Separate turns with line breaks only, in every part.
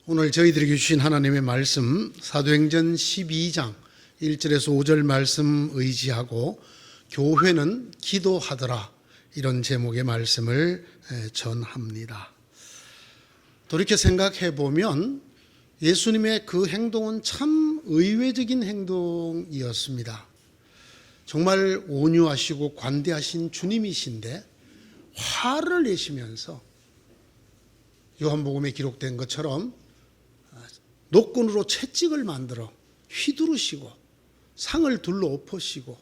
오늘 저희들에게 주신 하나님의 말씀 사도행전 12장 1절에서 5절 말씀 의지하고 교회는 기도하더라, 이런 제목의 말씀을 전합니다. 돌이켜 생각해 보면 예수님의 그 행동은 참 의외적인 행동이었습니다. 정말 온유하시고 관대하신 주님이신데 화를 내시면서 요한복음에 기록된 것처럼 노끈으로 채찍을 만들어 휘두르시고 상을 둘러 엎으시고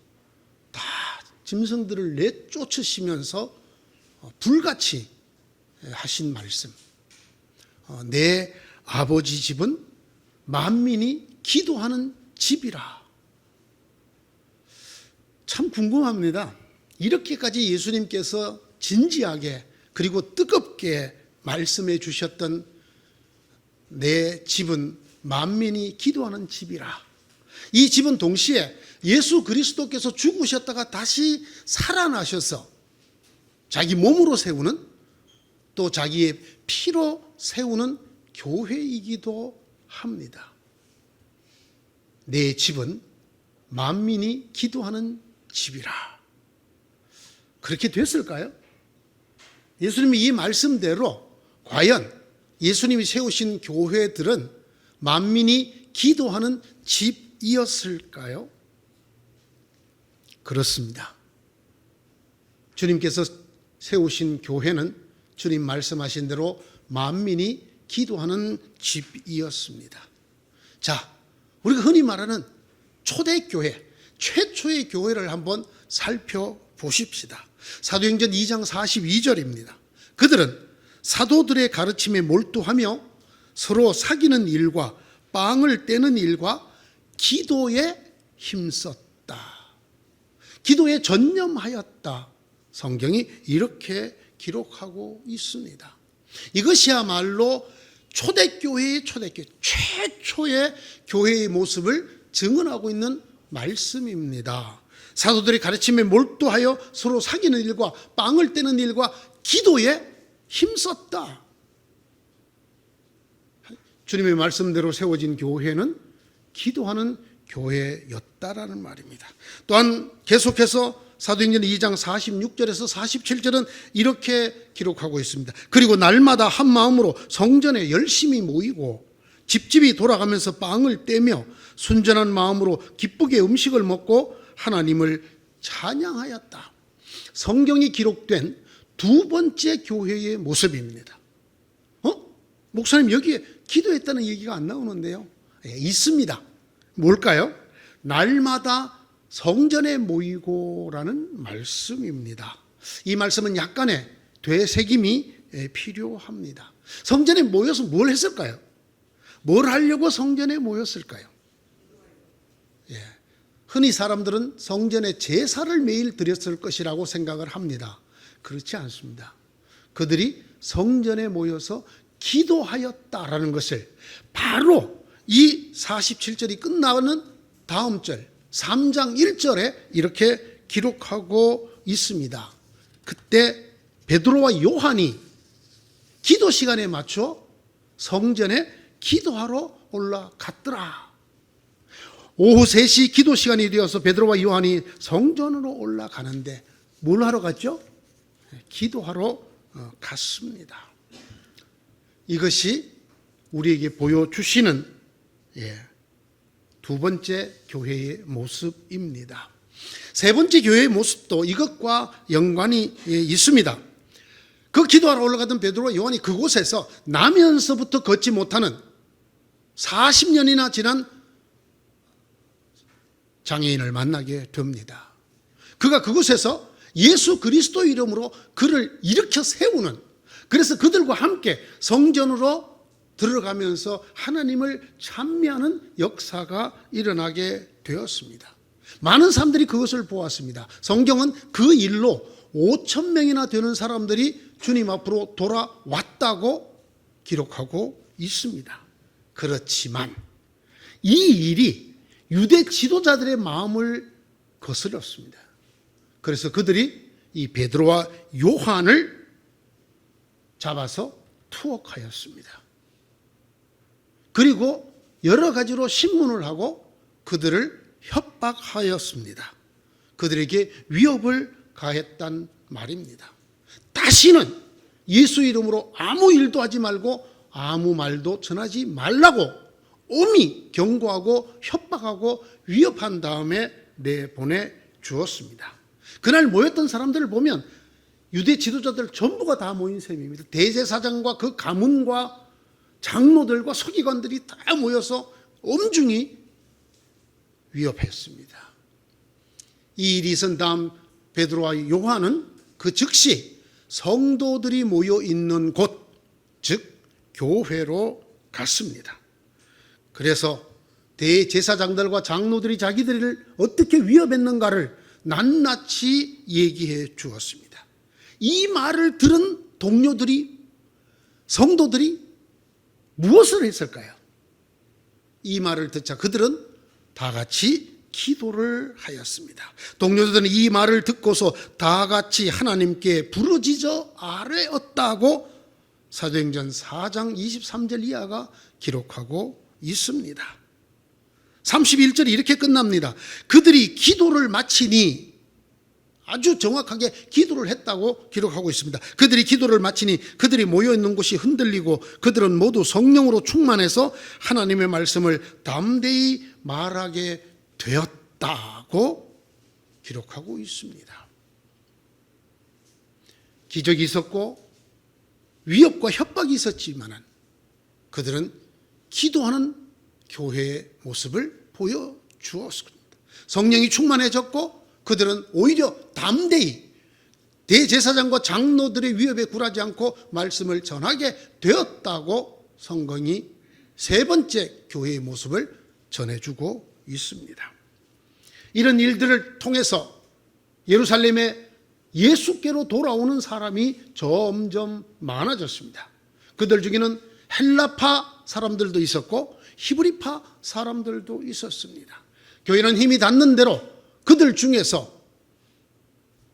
다 짐승들을 내쫓으시면서 불같이 하신 말씀. 내 아버지 집은 만민이 기도하는 집이라. 참 궁금합니다. 이렇게까지 예수님께서 진지하게 그리고 뜨겁게 말씀해 주셨던 내 집은 만민이 기도하는 집이라. 이 집은 동시에 예수 그리스도께서 죽으셨다가 다시 살아나셔서 자기 몸으로 세우는, 또 자기의 피로 세우는 교회이기도 합니다. 내 집은 만민이 기도하는 집이라. 그렇게 됐을까요? 예수님이 이 말씀대로 과연 예수님이 세우신 교회들은 만민이 기도하는 집이었을까요? 그렇습니다. 주님께서 세우신 교회는 주님 말씀하신 대로 만민이 기도하는 집이었습니다. 자, 우리가 흔히 말하는 초대교회, 최초의 교회를 한번 살펴보십시다. 사도행전 2장 42절입니다. 그들은 사도들의 가르침에 몰두하며 서로 사귀는 일과 빵을 떼는 일과 기도에 힘썼다. 기도에 전념하였다. 성경이 이렇게 기록하고 있습니다. 이것이야말로 초대교회의 초대교회, 최초의 교회의 모습을 증언하고 있는 말씀입니다. 사도들의 가르침에 몰두하여 서로 사귀는 일과 빵을 떼는 일과 기도에 힘썼다. 주님의 말씀대로 세워진 교회는 기도하는 교회였다라는 말입니다. 또한 계속해서 사도행전 2장 46절에서 47절은 이렇게 기록하고 있습니다. 그리고 날마다 한 마음으로 성전에 열심히 모이고 집집이 돌아가면서 빵을 떼며 순전한 마음으로 기쁘게 음식을 먹고 하나님을 찬양하였다. 성경이 기록된 두 번째 교회의 모습입니다. 목사님, 여기에 기도했다는 얘기가 안 나오는데요. 있습니다. 뭘까요? 날마다 성전에 모이고라는 말씀입니다. 이 말씀은 약간의 되새김이 필요합니다. 성전에 모여서 뭘 했을까요? 뭘 하려고 성전에 모였을까요? 흔히 사람들은 성전에 제사를 매일 드렸을 것이라고 생각을 합니다. 그렇지 않습니다. 그들이 성전에 모여서 기도하였다라는 것을 바로 이 47절이 끝나는 다음 절 3장 1절에 이렇게 기록하고 있습니다. 그때 베드로와 요한이 기도 시간에 맞춰 성전에 기도하러 올라갔더라. 오후 3시 기도 시간이 되어서 베드로와 요한이 성전으로 올라가는데 뭘 하러 갔죠? 기도하러 갔습니다. 이것이 우리에게 보여주시는 두 번째 교회의 모습입니다. 세 번째 교회의 모습도 이것과 연관이 있습니다. 그 기도하러 올라가던 베드로와 요한이 그곳에서 나면서부터 걷지 못하는 40년이나 지난 장애인을 만나게 됩니다. 그가 그곳에서 예수 그리스도 이름으로 그를 일으켜 세우는, 그래서 그들과 함께 성전으로 들어가면서 하나님을 찬미하는 역사가 일어나게 되었습니다. 많은 사람들이 그것을 보았습니다. 성경은 그 일로 5,000명이나 되는 사람들이 주님 앞으로 돌아왔다고 기록하고 있습니다. 그렇지만 이 일이 유대 지도자들의 마음을 거스렸습니다. 그래서 그들이 이 베드로와 요한을 잡아서 투옥하였습니다. 그리고 여러 가지로 신문을 하고 그들을 협박하였습니다. 그들에게 위협을 가했단 말입니다. 다시는 예수 이름으로 아무 일도 하지 말고 아무 말도 전하지 말라고 엄히 경고하고 협박하고 위협한 다음에 내보내 주었습니다. 그날 모였던 사람들을 보면 유대 지도자들 전부가 다 모인 셈입니다. 대제사장과 그 가문과 장로들과 서기관들이 다 모여서 엄중히 위협했습니다. 이 일이 있은 다음 베드로와 요한은 그 즉시 성도들이 모여 있는 곳, 즉 교회로 갔습니다. 그래서 대제사장들과 장로들이 자기들을 어떻게 위협했는가를 낱낱이 얘기해 주었습니다. 이 말을 들은 동료들이, 성도들이 무엇을 했을까요? 이 말을 듣자 그들은 다 같이 기도를 하였습니다. 동료들은 이 말을 듣고서 다 같이 하나님께 부르짖어 아뢰었다고 사도행전 4장 23절 이하가 기록하고 있습니다. 31절이 이렇게 끝납니다. 그들이 기도를 마치니, 아주 정확하게 기도를 했다고 기록하고 있습니다. 그들이 기도를 마치니 그들이 모여있는 곳이 흔들리고 그들은 모두 성령으로 충만해서 하나님의 말씀을 담대히 말하게 되었다고 기록하고 있습니다. 기적이 있었고 위협과 협박이 있었지만 그들은 기도하는 교회의 모습을 보여주었습니다. 성령이 충만해졌고 그들은 오히려 담대히 대제사장과 장로들의 위협에 굴하지 않고 말씀을 전하게 되었다고 성경이 세 번째 교회의 모습을 전해주고 있습니다. 이런 일들을 통해서 예루살렘에 예수께로 돌아오는 사람이 점점 많아졌습니다. 그들 중에는 헬라파 사람들도 있었고 히브리파 사람들도 있었습니다. 교회는 힘이 닿는 대로 그들 중에서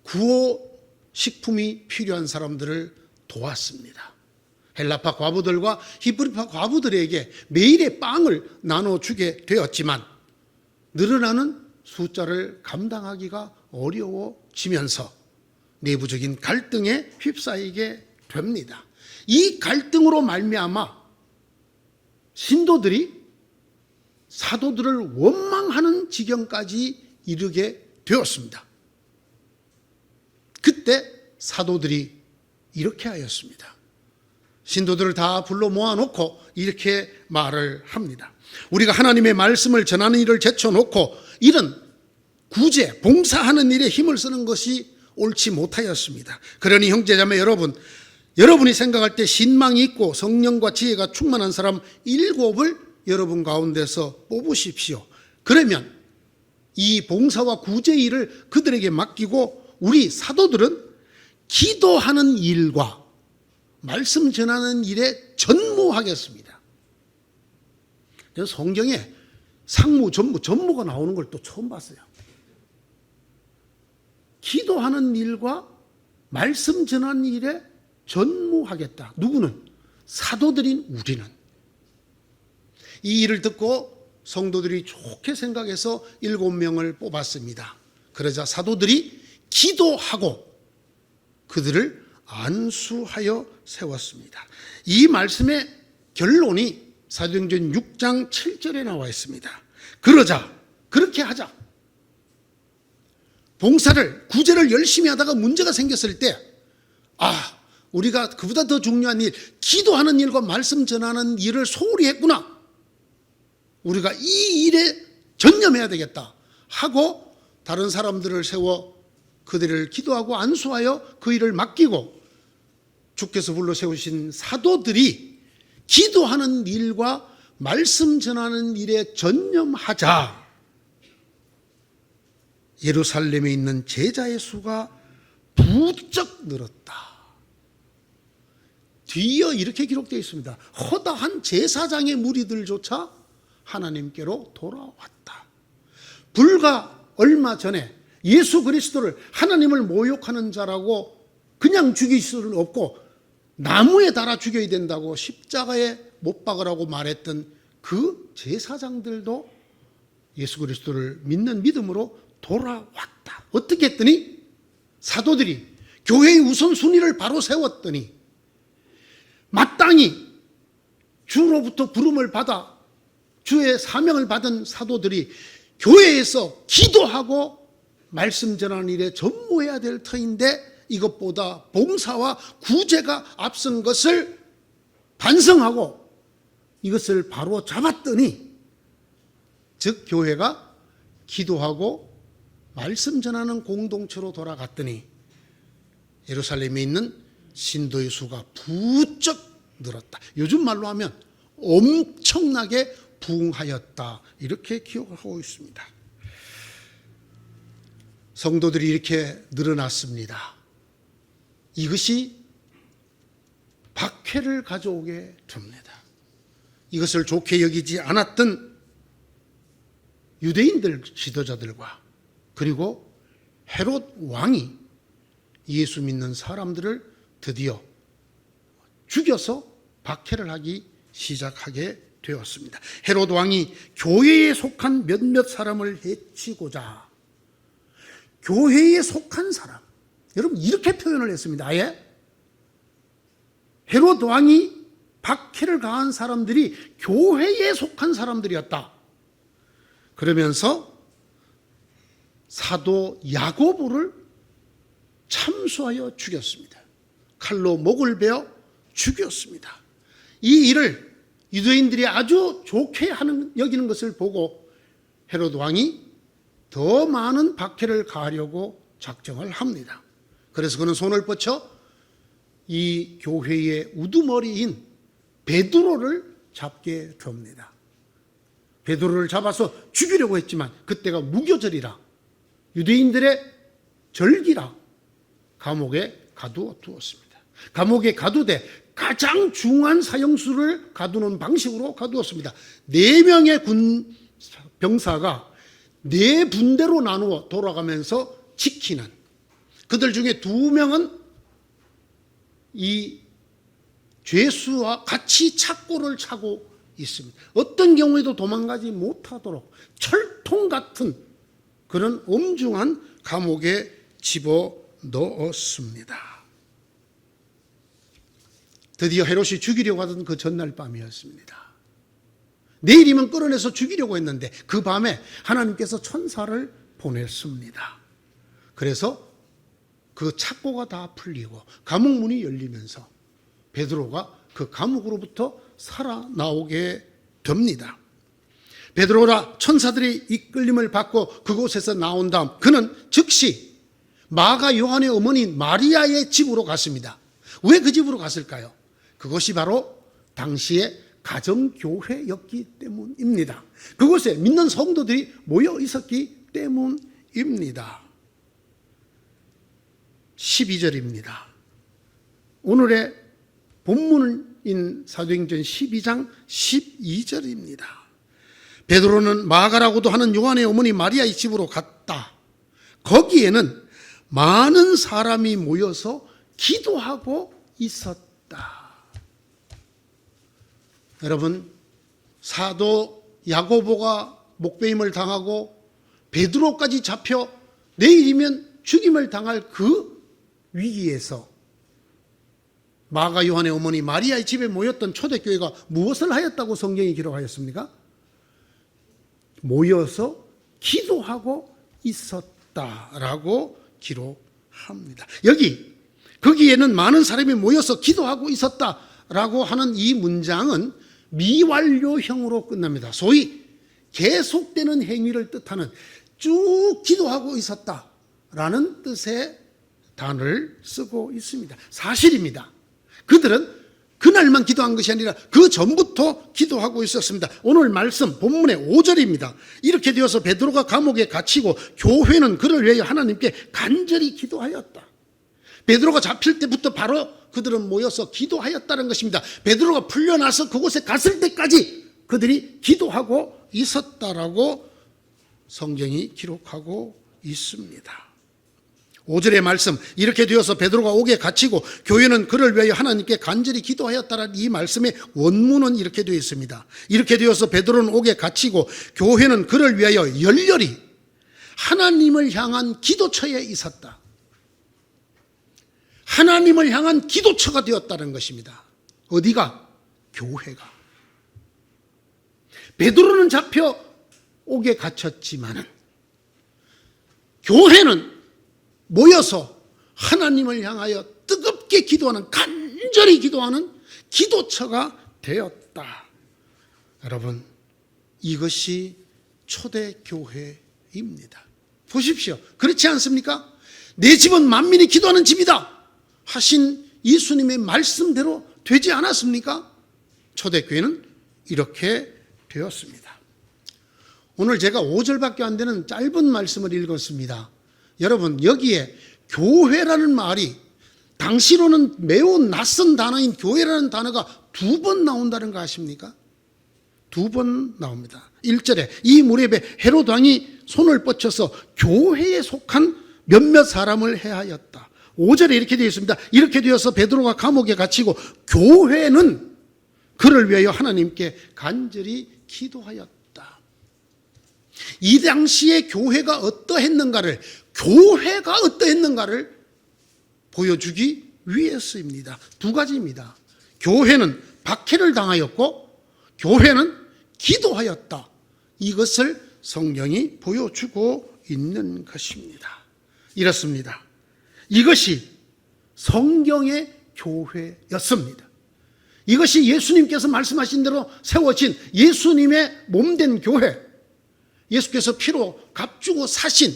구호식품이 필요한 사람들을 도왔습니다. 헬라파 과부들과 히브리파 과부들에게 매일의 빵을 나눠주게 되었지만 늘어나는 숫자를 감당하기가 어려워지면서 내부적인 갈등에 휩싸이게 됩니다. 이 갈등으로 말미암아 신도들이 사도들을 원망하는 지경까지 이르게 되었습니다. 그때 사도들이 이렇게 하였습니다. 신도들을 다 불러 모아놓고 이렇게 말을 합니다. 우리가 하나님의 말씀을 전하는 일을 제쳐놓고 이런 구제, 봉사하는 일에 힘을 쓰는 것이 옳지 못하였습니다. 그러니 형제자매 여러분이 생각할 때 신망이 있고 성령과 지혜가 충만한 사람 7을 여러분 가운데서 뽑으십시오. 그러면 이 봉사와 구제 일을 그들에게 맡기고 우리 사도들은 기도하는 일과 말씀 전하는 일에 전무하겠습니다. 성경에 상무, 전무가 나오는 걸 또 처음 봤어요. 기도하는 일과 말씀 전하는 일에 전무하겠다. 누구는? 사도들인 우리는. 이 일을 듣고 성도들이 좋게 생각해서 7명을 뽑았습니다. 그러자 사도들이 기도하고 그들을 안수하여 세웠습니다. 이 말씀의 결론이 사도행전 6장 7절에 나와 있습니다. 그러자, 그렇게 하자. 봉사를, 구제를 열심히 하다가 문제가 생겼을 때, 우리가 그보다 더 중요한 일, 기도하는 일과 말씀 전하는 일을 소홀히 했구나. 우리가 이 일에 전념해야 되겠다 하고 다른 사람들을 세워 그들을 기도하고 안수하여 그 일을 맡기고 주께서 불러 세우신 사도들이 기도하는 일과 말씀 전하는 일에 전념하자 예루살렘에 있는 제자의 수가 부쩍 늘었다. 뒤이어 이렇게 기록되어 있습니다. 허다한 제사장의 무리들조차 하나님께로 돌아왔다. 불과 얼마 전에 예수 그리스도를 하나님을 모욕하는 자라고 그냥 죽일 수는 없고 나무에 달아 죽여야 된다고 십자가에 못 박으라고 말했던 그 제사장들도 예수 그리스도를 믿는 믿음으로 돌아왔다. 어떻게 했더니 사도들이 교회의 우선순위를 바로 세웠더니 마땅히 주로부터 부름을 받아 주의 사명을 받은 사도들이 교회에서 기도하고 말씀 전하는 일에 전무해야 될 터인데 이것보다 봉사와 구제가 앞선 것을 반성하고 이것을 바로 잡았더니 즉 교회가 기도하고 말씀 전하는 공동체로 돌아갔더니 예루살렘에 있는 신도의 수가 부쩍 늘었다. 요즘 말로 하면 엄청나게 부흥하였다. 이렇게 기억하고 있습니다. 성도들이 이렇게 늘어났습니다. 이것이 박해를 가져오게 됩니다. 이것을 좋게 여기지 않았던 유대인들 지도자들과 그리고 헤롯 왕이 예수 믿는 사람들을 드디어 죽여서 박해를 하기 시작하게 되었습니다. 헤롯 왕이 교회에 속한 몇몇 사람을 해치고자 교회에 속한 사람, 여러분 이렇게 표현을 했습니다. 아예 헤롯 왕이 박해를 가한 사람들이 교회에 속한 사람들이었다. 그러면서 사도 야고보를 참수하여 죽였습니다. 칼로 목을 베어 죽였습니다. 이 일을 유대인들이 아주 좋게 여기는 것을 보고 헤롯 왕이 더 많은 박해를 가하려고 작정을 합니다. 그래서 그는 손을 뻗쳐 이 교회의 우두머리인 베드로를 잡게 됩니다. 베드로를 잡아서 죽이려고 했지만 그때가 무교절이라 유대인들의 절기라 감옥에 가두었습니다. 감옥에 가두되 가장 중한 사형수를 가두는 방식으로 가두었습니다. 4명의 군 병사가 4분대로 나누어 돌아가면서 지키는, 그들 중에 2명은 이 죄수와 같이 착고를 차고 있습니다. 어떤 경우에도 도망가지 못하도록 철통 같은 그런 엄중한 감옥에 집어넣었습니다. 드디어 헤롯이 죽이려고 하던 그 전날 밤이었습니다. 내일이면 끌어내서 죽이려고 했는데 그 밤에 하나님께서 천사를 보냈습니다. 그래서 그 착고가 다 풀리고 감옥 문이 열리면서 베드로가 그 감옥으로부터 살아나오게 됩니다. 베드로라 천사들의 이끌림을 받고 그곳에서 나온 다음 그는 즉시 마가 요한의 어머니인 마리아의 집으로 갔습니다. 왜 그 집으로 갔을까요? 그것이 바로 당시의 가정교회였기 때문입니다. 그곳에 믿는 성도들이 모여 있었기 때문입니다. 12절입니다. 오늘의 본문인 사도행전 12장 12절입니다. 베드로는 마가라고도 하는 요한의 어머니 마리아의 집으로 갔다. 거기에는 많은 사람이 모여서 기도하고 있었다. 여러분, 사도 야고보가 목베임을 당하고 베드로까지 잡혀 내일이면 죽임을 당할 그 위기에서 마가 요한의 어머니 마리아의 집에 모였던 초대교회가 무엇을 하였다고 성경이 기록하였습니까? 모여서 기도하고 있었다라고 기록합니다. 거기에는 많은 사람이 모여서 기도하고 있었다라고 하는 이 문장은 미완료형으로 끝납니다. 소위 계속되는 행위를 뜻하는 쭉 기도하고 있었다라는 뜻의 단어를 쓰고 있습니다. 사실입니다. 그들은 그날만 기도한 것이 아니라 그 전부터 기도하고 있었습니다. 오늘 말씀 본문의 5절입니다. 이렇게 되어서 베드로가 감옥에 갇히고 교회는 그를 위하여 하나님께 간절히 기도하였다. 베드로가 잡힐 때부터 바로 그들은 모여서 기도하였다는 것입니다. 베드로가 풀려나서 그곳에 갔을 때까지 그들이 기도하고 있었다라고 성경이 기록하고 있습니다. 5절의 말씀, 이렇게 되어서 베드로가 옥에 갇히고 교회는 그를 위하여 하나님께 간절히 기도하였다라는 이 말씀의 원문은 이렇게 되어 있습니다. 이렇게 되어서 베드로는 옥에 갇히고 교회는 그를 위하여 열렬히 하나님을 향한 기도처에 있었다. 하나님을 향한 기도처가 되었다는 것입니다. 어디가? 교회가. 베드로는 잡혀 옥에 갇혔지만 교회는 모여서 하나님을 향하여 뜨겁게 기도하는, 간절히 기도하는 기도처가 되었다. 여러분, 이것이 초대교회입니다. 보십시오. 그렇지 않습니까? 내 집은 만민이 기도하는 집이다 하신 예수님의 말씀대로 되지 않았습니까? 초대교회는 이렇게 되었습니다. 오늘 제가 5절밖에 안 되는 짧은 말씀을 읽었습니다. 여러분, 여기에 교회라는 말이 당시로는 매우 낯선 단어인 교회라는 단어가 2번 나온다는 거 아십니까? 2번 나옵니다. 1절에 이 무렵에 헤롯 왕이 손을 뻗쳐서 교회에 속한 몇몇 사람을 해하였다. 5절에 이렇게 되어 있습니다. 이렇게 되어서 베드로가 감옥에 갇히고 교회는 그를 위하여 하나님께 간절히 기도하였다. 이 당시에 교회가 어떠했는가를 보여주기 위해서입니다. 2가지입니다. 교회는 박해를 당하였고 교회는 기도하였다. 이것을 성경이 보여주고 있는 것입니다. 이렇습니다. 이것이 성경의 교회였습니다. 이것이 예수님께서 말씀하신 대로 세워진 예수님의 몸된 교회, 예수께서 피로 값주고 사신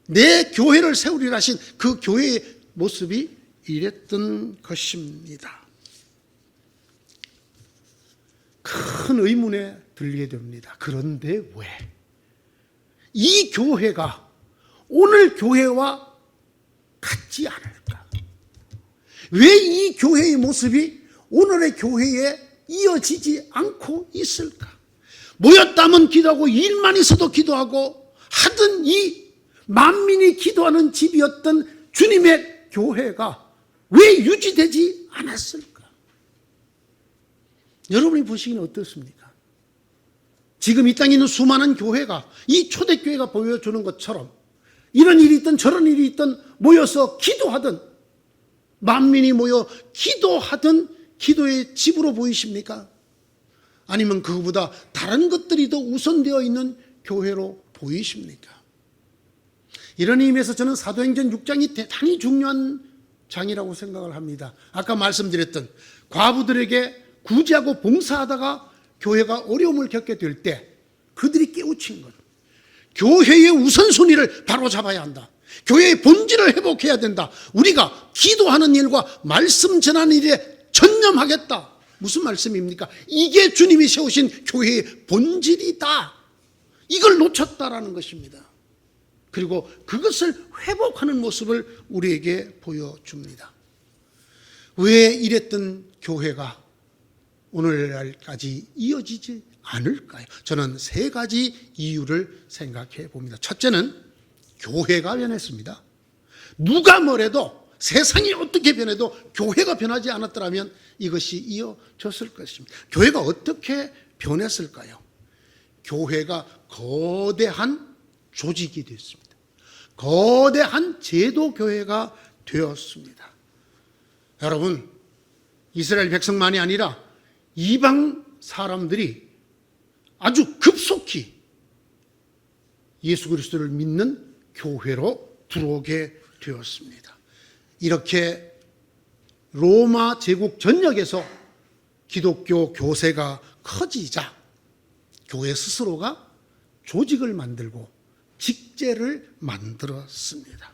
내 교회를 세우리라 하신 그 교회의 모습이 이랬던 것입니다. 큰 의문에 들게 됩니다. 그런데 왜 이 교회가 오늘 교회와 같지 않을까? 왜 이 교회의 모습이 오늘의 교회에 이어지지 않고 있을까? 모였다면 기도하고 일만 있어도 기도하고 하던 이 만민이 기도하는 집이었던 주님의 교회가 왜 유지되지 않았을까? 여러분이 보시기는 어떻습니까? 지금 이 땅에 있는 수많은 교회가 이 초대교회가 보여주는 것처럼 이런 일이 있든 저런 일이 있든 모여서 기도하든 만민이 모여 기도하든 기도의 집으로 보이십니까? 아니면 그거보다 다른 것들이 더 우선되어 있는 교회로 보이십니까? 이런 의미에서 저는 사도행전 6장이 대단히 중요한 장이라고 생각을 합니다. 아까 말씀드렸던 과부들에게 구제하고 봉사하다가 교회가 어려움을 겪게 될 때 그들이 깨우친 것, 교회의 우선순위를 바로잡아야 한다. 교회의 본질을 회복해야 된다. 우리가 기도하는 일과 말씀 전하는 일에 전념하겠다. 무슨 말씀입니까? 이게 주님이 세우신 교회의 본질이다. 이걸 놓쳤다라는 것입니다. 그리고 그것을 회복하는 모습을 우리에게 보여줍니다. 왜 이랬던 교회가 오늘날까지 이어지지 않을까요? 저는 3가지 이유를 생각해 봅니다. 첫째는 교회가 변했습니다. 누가 뭐래도 세상이 어떻게 변해도 교회가 변하지 않았더라면 이것이 이어졌을 것입니다. 교회가 어떻게 변했을까요? 교회가 거대한 조직이 됐습니다. 거대한 제도교회가 되었습니다. 여러분, 이스라엘 백성만이 아니라 이방 사람들이 아주 급속히 예수 그리스도를 믿는 교회로 들어오게 되었습니다. 이렇게 로마 제국 전역에서 기독교 교세가 커지자 교회 스스로가 조직을 만들고 직제를 만들었습니다.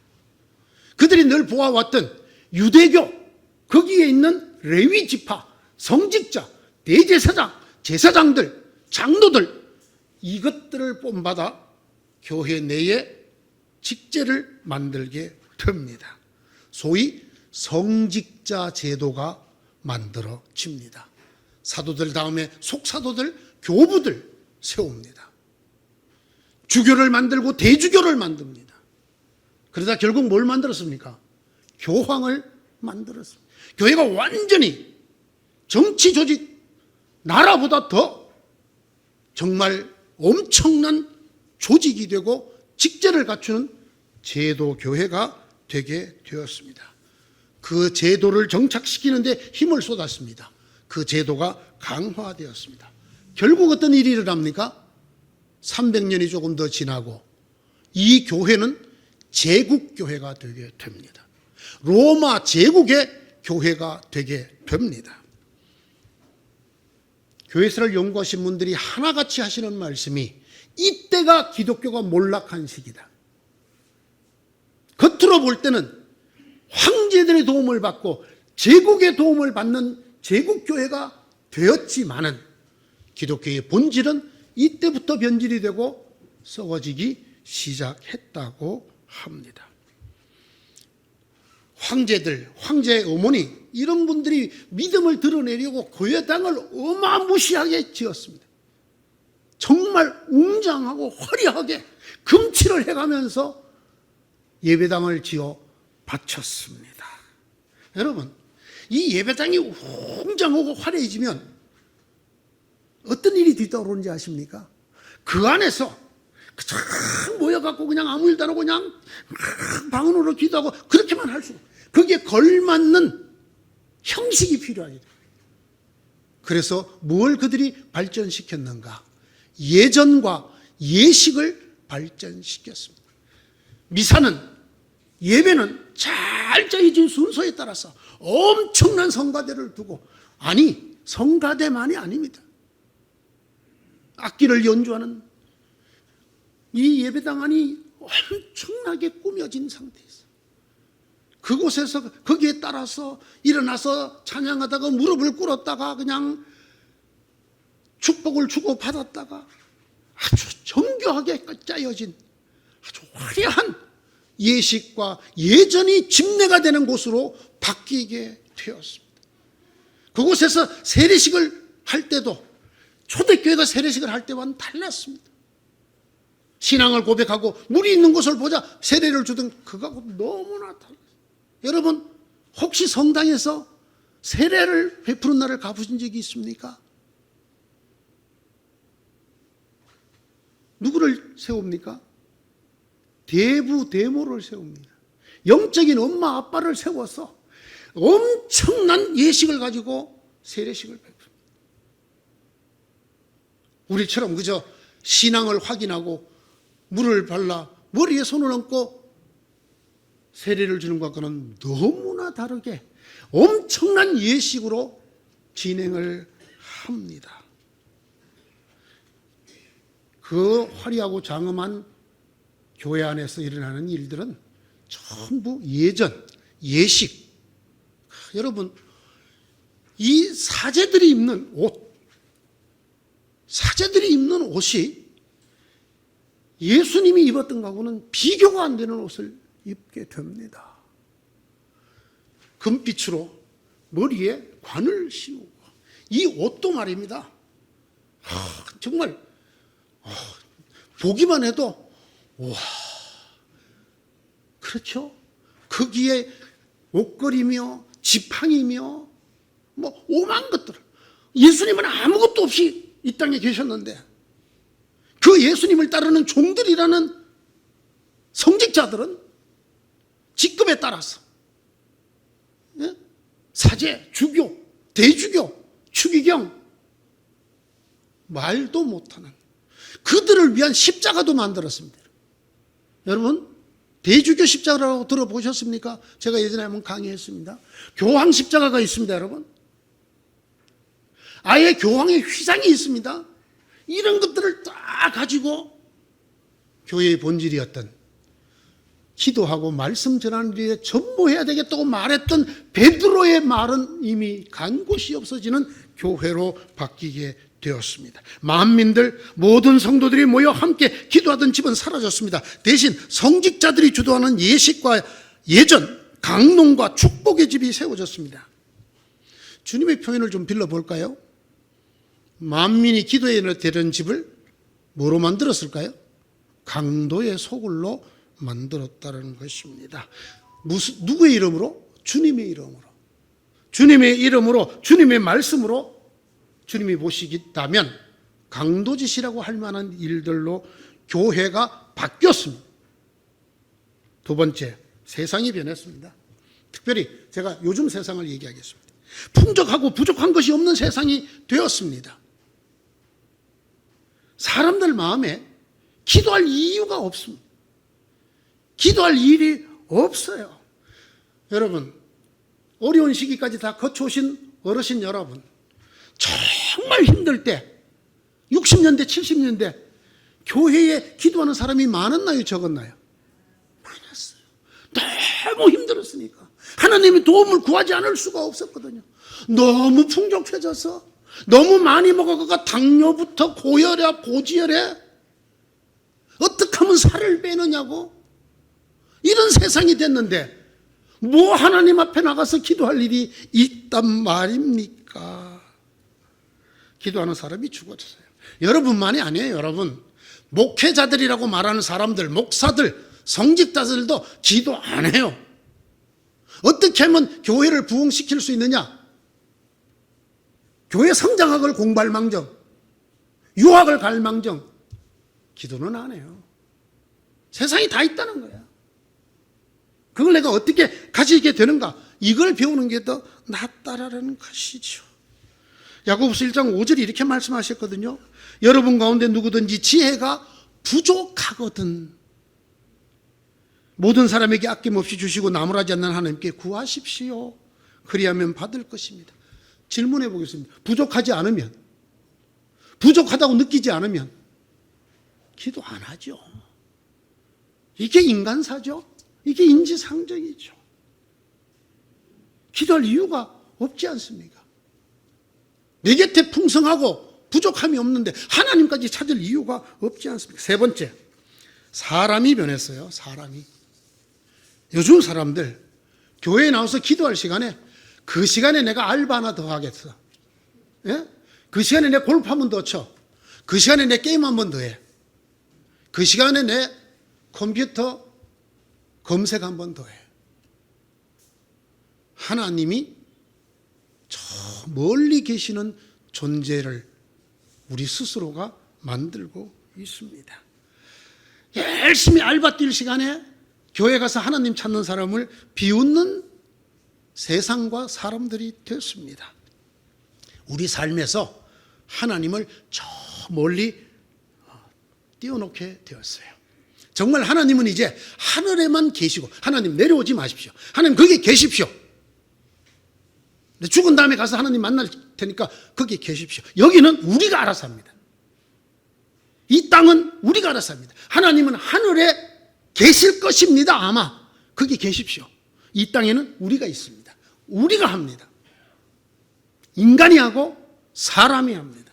그들이 늘 보아왔던 유대교, 거기에 있는 레위 지파, 성직자, 대제사장, 제사장들, 장로들, 이것들을 본받아 교회 내에 직제를 만들게 됩니다. 소위 성직자 제도가 만들어집니다. 사도들 다음에 속사도들, 교부들 세웁니다. 주교를 만들고 대주교를 만듭니다. 그러다 결국 뭘 만들었습니까? 교황을 만들었습니다. 교회가 완전히 정치 조직, 나라보다 더 정말 엄청난 조직이 되고 직제를 갖추는 제도 교회가 되게 되었습니다. 그 제도를 정착시키는데 힘을 쏟았습니다. 그 제도가 강화되었습니다. 결국 어떤 일이 일어납니까? 300년이 조금 더 지나고 이 교회는 제국교회가 되게 됩니다. 로마 제국의 교회가 되게 됩니다. 교회사를 연구하신 분들이 하나같이 하시는 말씀이 이때가 기독교가 몰락한 시기다. 겉으로 볼 때는 황제들의 도움을 받고 제국의 도움을 받는 제국교회가 되었지만은 기독교의 본질은 이때부터 변질이 되고 썩어지기 시작했다고 합니다. 황제들, 황제의 어머니 이런 분들이 믿음을 드러내려고 교회당을 어마무시하게 지었습니다. 정말 웅장하고 화려하게 금칠을 해가면서 예배당을 지어 바쳤습니다. 여러분, 이 예배당이 웅장하고 화려해지면 어떤 일이 뒤따르는지 아십니까? 그 안에서 쫙 모여갖고 그냥 아무 일도 안 하고 그냥 방언으로 기도하고 그렇게만 할 수 없어요. 거기에 걸맞는 형식이 필요하죠. 그래서 뭘 그들이 발전시켰는가? 예전과 예식을 발전시켰습니다. 미사는, 예배는 잘 짜여진 순서에 따라서 엄청난 성가대를 두고, 아니 성가대만이 아닙니다. 악기를 연주하는 이 예배당 안이 엄청나게 꾸며진 상태에서 그곳에서 거기에 따라서 일어나서 찬양하다가 무릎을 꿇었다가 그냥 축복을 주고 받았다가 아주 정교하게 짜여진 아주 화려한 예식과 예전이 집례가 되는 곳으로 바뀌게 되었습니다. 그곳에서 세례식을 할 때도 초대교회가 세례식을 할 때와는 달랐습니다. 신앙을 고백하고 물이 있는 곳을 보자 세례를 주던 그거하고 너무나 달랐어요. 여러분, 혹시 성당에서 세례를 베푸는 날을 가보신 적이 있습니까? 누구를 세웁니까? 대부대모를 세웁니다. 영적인 엄마 아빠를 세워서 엄청난 예식을 가지고 세례식을 베풉니다. 우리처럼 그저 신앙을 확인하고 물을 발라 머리에 손을 얹고 세례를 주는 것과는 너무나 다르게 엄청난 예식으로 진행을 합니다. 그 화려하고 장엄한 교회 안에서 일어나는 일들은 전부 예전, 예식. 여러분, 이 사제들이 입는 옷, 사제들이 입는 옷이 예수님이 입었던 것하고는 비교가 안 되는 옷을 입게 됩니다. 금빛으로 머리에 관을 씌우고 이 옷도 말입니다. 정말 보기만 해도 와, 그렇죠? 거기에 옷걸이며 지팡이며 뭐 오만 것들. 예수님은 아무것도 없이 이 땅에 계셨는데 그 예수님을 따르는 종들이라는 성직자들은 직급에 따라서 사제, 주교, 대주교, 추기경 말도 못하는 그들을 위한 십자가도 만들었습니다. 여러분, 대주교 십자가라고 들어보셨습니까? 제가 예전에 한번 강의했습니다. 교황 십자가가 있습니다, 여러분. 아예 교황의 휘장이 있습니다. 이런 것들을 다 가지고 교회의 본질이었던 기도하고 말씀 전하는 일에 전무해야 되겠다고 말했던 베드로의 말은 이미 간 곳이 없어지는 교회로 바뀌게 되었습니다. 만민들 모든 성도들이 모여 함께 기도하던 집은 사라졌습니다. 대신 성직자들이 주도하는 예식과 예전, 강론과 축복의 집이 세워졌습니다. 주님의 표현을 좀 빌려볼까요? 만민이 기도에 되는 집을 뭐로 만들었을까요? 강도의 소굴로 만들었다는 것입니다. 누구의 이름으로? 주님의 이름으로. 주님의 이름으로, 주님의 말씀으로 주님이 보시겠다면 강도짓이라고 할 만한 일들로 교회가 바뀌었습니다. 두 번째, 세상이 변했습니다. 특별히 제가 요즘 세상을 얘기하겠습니다. 풍족하고 부족한 것이 없는 세상이 되었습니다. 사람들 마음에 기도할 이유가 없습니다. 기도할 일이 없어요. 여러분, 어려운 시기까지 다 거쳐오신 어르신 여러분, 정말 힘들 때 60년대, 70년대 교회에 기도하는 사람이 많았나요? 적었나요? 많았어요. 너무 힘들었으니까 하나님의 도움을 구하지 않을 수가 없었거든요. 너무 풍족해져서 너무 많이 먹어가 당뇨부터 고혈압, 고지혈에 어떻게 하면 살을 빼느냐고 이런 세상이 됐는데 뭐 하나님 앞에 나가서 기도할 일이 있단 말입니까? 기도하는 사람이 죽어졌어요. 여러분만이 아니에요. 여러분, 목회자들이라고 말하는 사람들, 목사들, 성직자들도 기도 안 해요. 어떻게 하면 교회를 부흥시킬 수 있느냐? 교회 성장학을 공부할 망정, 유학을 갈 망정, 기도는 안 해요. 세상이 다 있다는 거야. 그걸 내가 어떻게 가지게 되는가? 이걸 배우는 게 더 낫다라는 것이죠. 야고보서 1장 5절에 이렇게 말씀하셨거든요. 여러분 가운데 누구든지 지혜가 부족하거든 모든 사람에게 아낌없이 주시고 나무라지 않는 하나님께 구하십시오. 그리하면 받을 것입니다. 질문해 보겠습니다. 부족하지 않으면, 부족하다고 느끼지 않으면 기도 안 하죠. 이게 인간사죠. 이게 인지상정이죠. 기도할 이유가 없지 않습니까? 내 곁에 풍성하고 부족함이 없는데 하나님까지 찾을 이유가 없지 않습니까? 세 번째, 사람이 변했어요. 사람이. 요즘 사람들 교회에 나와서 기도할 시간에 그 시간에 내가 알바 하나 더 하겠어. 예? 그 시간에 내 골프 한 번 더 쳐. 그 시간에 내 게임 한 번 더 해. 그 시간에 내 컴퓨터 검색 한 번 더 해. 하나님이 저 멀리 계시는 존재를 우리 스스로가 만들고 있습니다. 열심히 알바 뛸 시간에 교회 가서 하나님 찾는 사람을 비웃는 세상과 사람들이 됐습니다. 우리 삶에서 하나님을 저 멀리 띄워놓게 되었어요. 정말 하나님은 이제 하늘에만 계시고, 하나님 내려오지 마십시오. 하나님 거기 계십시오. 죽은 다음에 가서 하나님 만날 테니까 거기 계십시오. 여기는 우리가 알아서 합니다. 이 땅은 우리가 알아서 합니다. 하나님은 하늘에 계실 것입니다. 아마 거기 계십시오. 이 땅에는 우리가 있습니다. 우리가 합니다. 인간이 하고 사람이 합니다.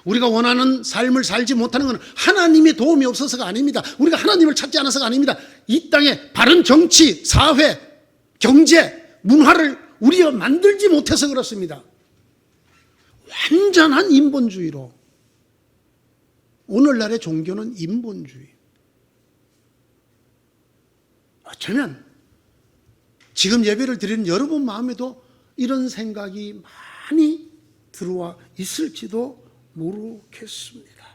우리가 원하는 삶을 살지 못하는 것은 하나님의 도움이 없어서가 아닙니다. 우리가 하나님을 찾지 않아서가 아닙니다. 이 땅에 바른 정치, 사회, 경제, 문화를 우리가 만들지 못해서 그렇습니다. 완전한 인본주의로. 오늘날의 종교는 인본주의. 어쩌면 지금 예배를 드리는 여러분 마음에도 이런 생각이 많이 들어와 있을지도 모르겠습니다.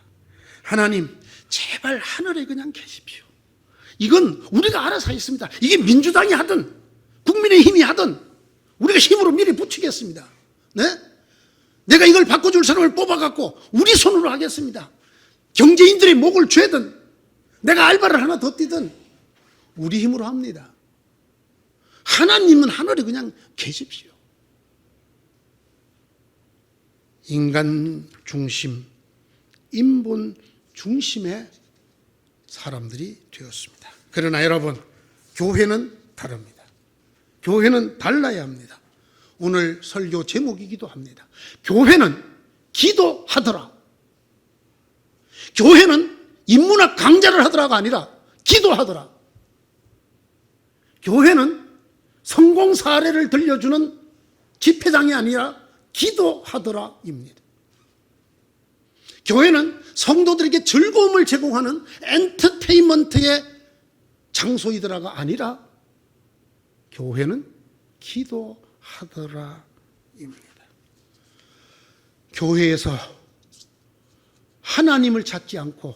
하나님, 제발 하늘에 그냥 계십시오. 이건 우리가 알아서 하겠습니다. 이게 민주당이 하든 국민의힘이 하든 우리가 힘으로 미리 붙이겠습니다. 네? 내가 이걸 바꿔줄 사람을 뽑아갖고 우리 손으로 하겠습니다. 경제인들의 목을 죄든 내가 알바를 하나 더 뛰든 우리 힘으로 합니다. 하나님은 하늘에 그냥 계십시오. 인간 중심, 인본 중심의 사람들이 되었습니다. 그러나 여러분, 교회는 다릅니다. 교회는 달라야 합니다. 오늘 설교 제목이기도 합니다. 교회는 기도하더라. 교회는 인문학 강좌를 하더라가 아니라 기도하더라. 교회는 성공 사례를 들려주는 집회장이 아니라 기도하더라입니다. 교회는 성도들에게 즐거움을 제공하는 엔터테인먼트의 장소이더라가 아니라 교회는 기도하더라입니다. 교회에서 하나님을 찾지 않고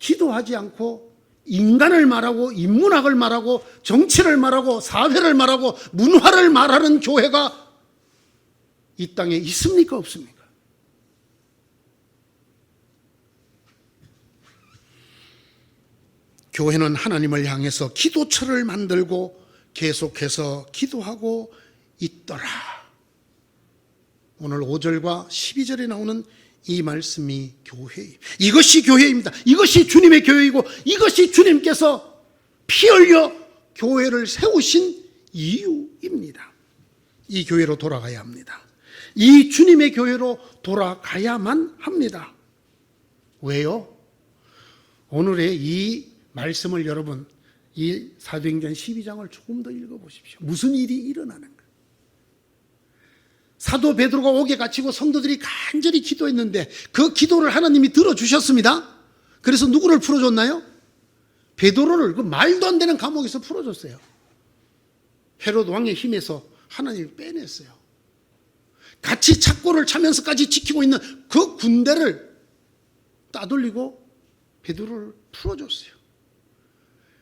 기도하지 않고 인간을 말하고 인문학을 말하고 정치를 말하고 사회를 말하고 문화를 말하는 교회가 이 땅에 있습니까? 없습니까? 교회는 하나님을 향해서 기도처를 만들고 계속해서 기도하고 있더라. 오늘 5절과 12절에 나오는 이 말씀이 교회, 이것이 교회입니다. 이것이 주님의 교회이고 이것이 주님께서 피 흘려 교회를 세우신 이유입니다. 이 교회로 돌아가야 합니다. 이 주님의 교회로 돌아가야만 합니다. 왜요? 오늘의 이 말씀을 여러분, 이 사도행전 12장을 조금 더 읽어보십시오. 무슨 일이 일어나는 거예요? 사도 베드로가 옥에 갇히고 성도들이 간절히 기도했는데 그 기도를 하나님이 들어주셨습니다. 그래서 누구를 풀어줬나요? 베드로를 그 말도 안 되는 감옥에서 풀어줬어요. 헤롯 왕의 힘에서 하나님이 빼냈어요. 같이 착고를 차면서까지 지키고 있는 그 군대를 따돌리고 베드로를 풀어줬어요.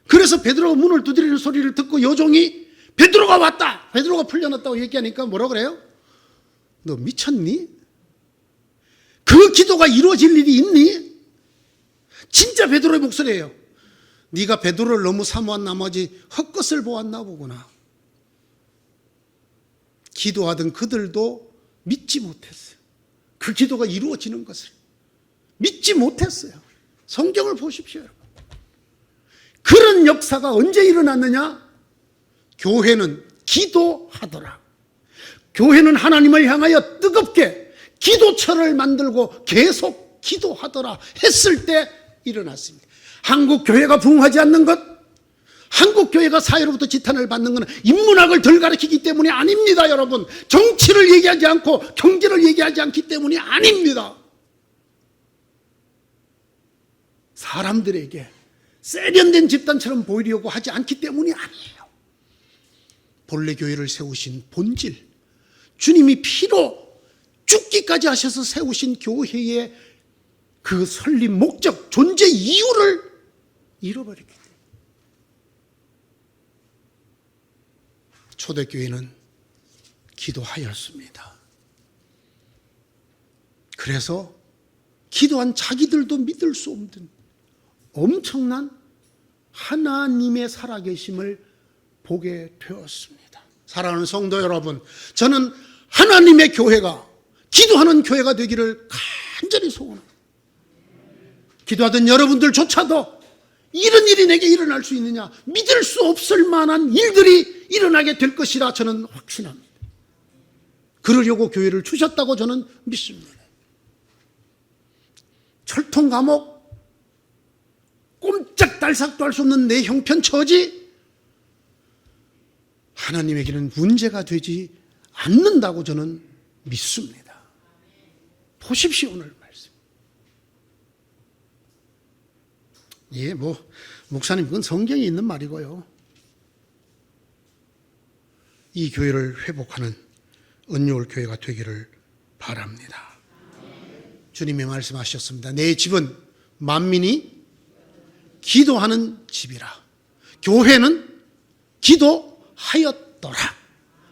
그래서 베드로가 문을 두드리는 소리를 듣고 여종이 베드로가 왔다, 베드로가 풀려났다고 얘기하니까 뭐라 그래요? 너 미쳤니? 그 기도가 이루어질 일이 있니? 진짜 베드로의 목소리예요. 네가 베드로를 너무 사모한 나머지 헛것을 보았나 보구나. 기도하던 그들도 믿지 못했어요. 그 기도가 이루어지는 것을 믿지 못했어요. 성경을 보십시오. 그런 역사가 언제 일어났느냐? 교회는 기도하더라. 교회는 하나님을 향하여 뜨겁게 기도처를 만들고 계속 기도하더라 했을 때 일어났습니다. 한국 교회가 부흥하지 않는 것, 한국 교회가 사회로부터 지탄을 받는 것은 인문학을 덜 가르치기 때문이 아닙니다. 여러분, 정치를 얘기하지 않고 경제를 얘기하지 않기 때문이 아닙니다. 사람들에게 세련된 집단처럼 보이려고 하지 않기 때문이 아니에요. 본래 교회를 세우신 본질, 주님이 피로 죽기까지 하셔서 세우신 교회의 그 설립 목적, 존재 이유를 잃어버렸기 때문에. 초대교회는 기도하였습니다. 그래서 기도한 자기들도 믿을 수 없는 엄청난 하나님의 살아계심을 보게 되었습니다. 사랑하는 성도 여러분, 저는 하나님의 교회가, 기도하는 교회가 되기를 간절히 소원합니다. 기도하던 여러분들조차도 이런 일이 내게 일어날 수 있느냐, 믿을 수 없을 만한 일들이 일어나게 될 것이라 저는 확신합니다. 그러려고 교회를 주셨다고 저는 믿습니다. 철통 감옥, 꼼짝달싹도 할 수 없는 내 형편 처지, 하나님에게는 문제가 되지 않는다고 저는 믿습니다. 보십시오, 오늘 말씀. 예, 목사님, 그건 성경에 있는 말이고요. 이 교회를 회복하는 은혜올 교회가 되기를 바랍니다. 주님이 말씀하셨습니다. 내 집은 만민이 기도하는 집이라. 교회는 기도하였더라,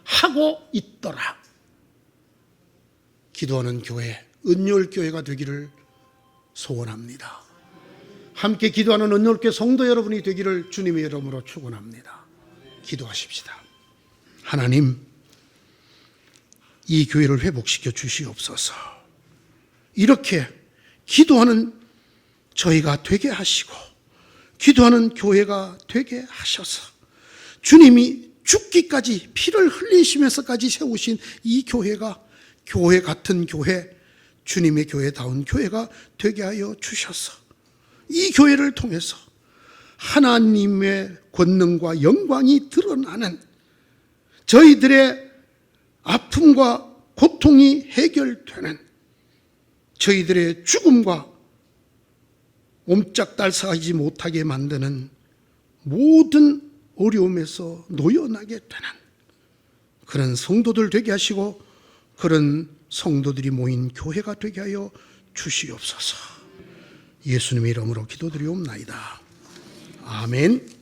하고 있더라. 기도하는 교회, 은혜올 교회가 되기를 소원합니다. 함께 기도하는 은혜올 교회 성도 여러분이 되기를 주님의 이름으로 축원합니다. 기도하십시다. 하나님, 이 교회를 회복시켜 주시옵소서. 이렇게 기도하는 저희가 되게 하시고 기도하는 교회가 되게 하셔서 주님이 죽기까지 피를 흘리시면서까지 세우신 이 교회가 교회 같은 교회, 주님의 교회다운 교회가 되게 하여 주셔서 이 교회를 통해서 하나님의 권능과 영광이 드러나는, 저희들의 아픔과 고통이 해결되는, 저희들의 죽음과 옴짝달싹하지 못하게 만드는 모든 어려움에서 놓여나게 되는 그런 성도들 되게 하시고 그런 성도들이 모인 교회가 되게 하여 주시옵소서. 예수님의 이름으로 기도드리옵나이다. 아멘.